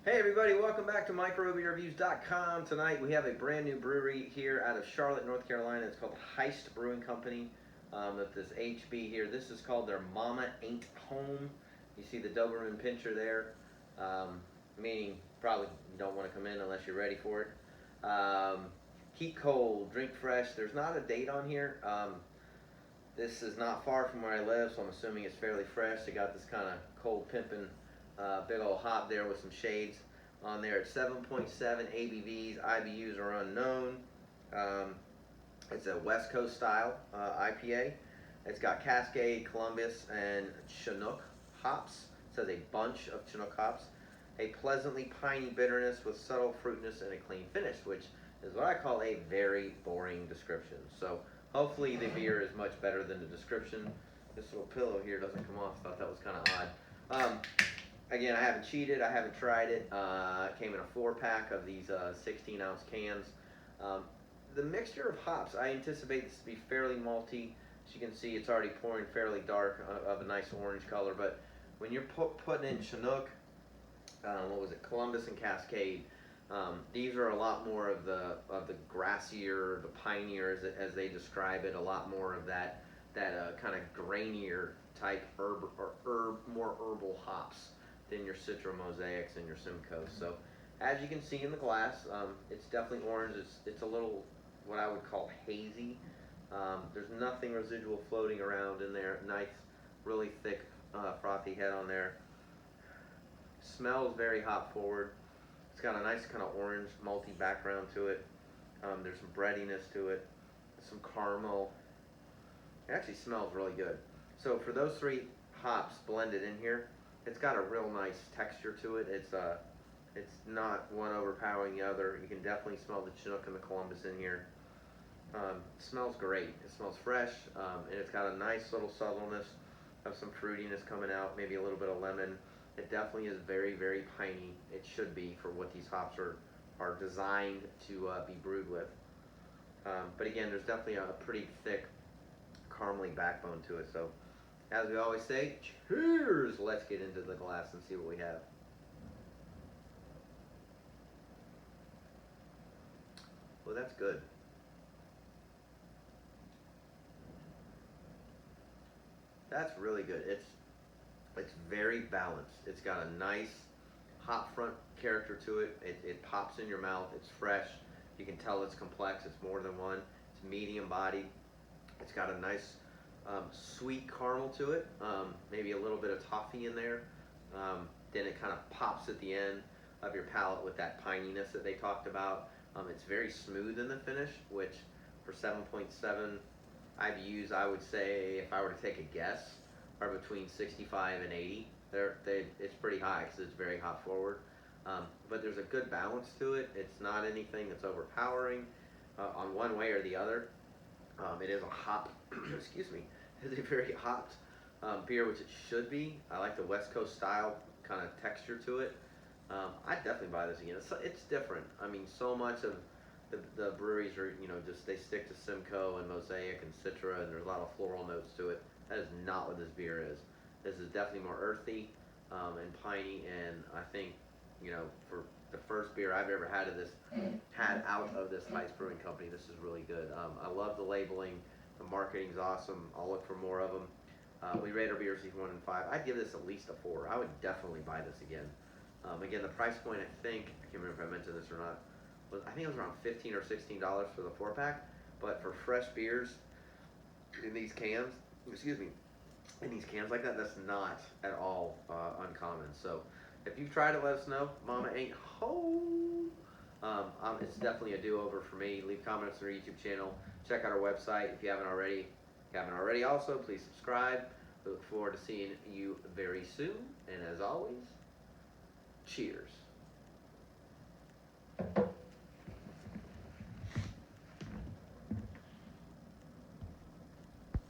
Hey everybody, welcome back to microbeerreviews.com. Tonight we have a brand new brewery here out of Charlotte, North Carolina. It's called Heist Brewing Company. With this HB here. This is called their Mama Ain't Home. You see the Doberman Pinscher there, meaning probably you don't want to come in unless you're ready for it. Keep cold, drink fresh. There's not a date on here. This is not far from where I live, so I'm assuming it's fairly fresh. They got this kind of cold pimping big old hop there with some shades on there. It's 7.7 ABVs. IBUs are unknown. It's a West Coast style IPA. It's got Cascade, Columbus, and Chinook hops. It says a bunch of Chinook hops. A pleasantly piney bitterness with subtle fruitiness and a clean finish, which is what I call a very boring description. So hopefully the beer is much better than the description. This little pillow here doesn't come off. Thought that was kind of odd. Again, I haven't cheated. I haven't tried it. It came in a 4-pack of these 16-ounce cans. The mixture of hops, I anticipate this to be fairly malty. As you can see, it's already pouring fairly dark of a nice orange color. But when you're putting in Chinook, Columbus and Cascade, these are a lot more of the grassier, the pinier, as they describe it. A lot more of that kind of grainier type more herbal hops than your Citra Mosaics and your Simcoe. So as you can see in the glass, it's definitely orange. It's a little what I would call hazy. There's nothing residual floating around in there. Nice, really thick, frothy head on there. Smells very hop forward. It's got a nice kind of orange malty background to it. There's some breadiness to it, some caramel. It actually smells really good. So for those 3 hops blended in here, it's got a real nice texture to it. It's not one overpowering the other. You can definitely smell the Chinook and the Columbus in here. It smells great. It smells fresh, and it's got a nice little subtleness of some fruitiness coming out, maybe a little bit of lemon. It definitely is very, very piney. It should be for what these hops are designed to be brewed with. But again, there's definitely a pretty thick caramely backbone to it. So as we always say, cheers! Let's get into the glass and see what we have. Well, that's good. That's really good. It's very balanced. It's got a nice hop front character to it. It pops in your mouth. It's fresh. You can tell it's complex. It's more than one. It's medium bodied. It's got a nice sweet caramel to it. Maybe a little bit of toffee in there. Then it kind of pops at the end of your palate with that pininess that they talked about. It's very smooth in the finish, which for 7.7 IBUs, I would say, if I were to take a guess, are between 65 and 80. It's pretty high because it's very hop forward. But there's a good balance to it. It's not anything that's overpowering on one way or the other. It is a hop, excuse me, it's a very hopped beer, which it should be. I like the West Coast style kind of texture to it. I'd definitely buy this again. It's different. I mean, so much of the breweries are, just they stick to Simcoe and Mosaic and Citra, and there's a lot of floral notes to it. That is not what this beer is. This is definitely more earthy and piney, and I think, for the first beer I've ever had out of this Heist Brewing Company, this is really good. I love the labeling. The marketing's awesome. I'll look for more of them. We rate our beers 1 and 5. I'd give this at least a 4. I would definitely buy this again. Again, the price point, I can't remember if I mentioned this or not, I think it was around $15 or $16 for the 4-pack. But for fresh beers in these cans, in these cans like that, that's not at all uncommon. So if you've tried it, let us know. Mama ain't home. It's definitely a do-over for me. Leave comments on our YouTube channel. Check out our website if you haven't already. Also, please subscribe. We look forward to seeing you very soon. And as always, cheers.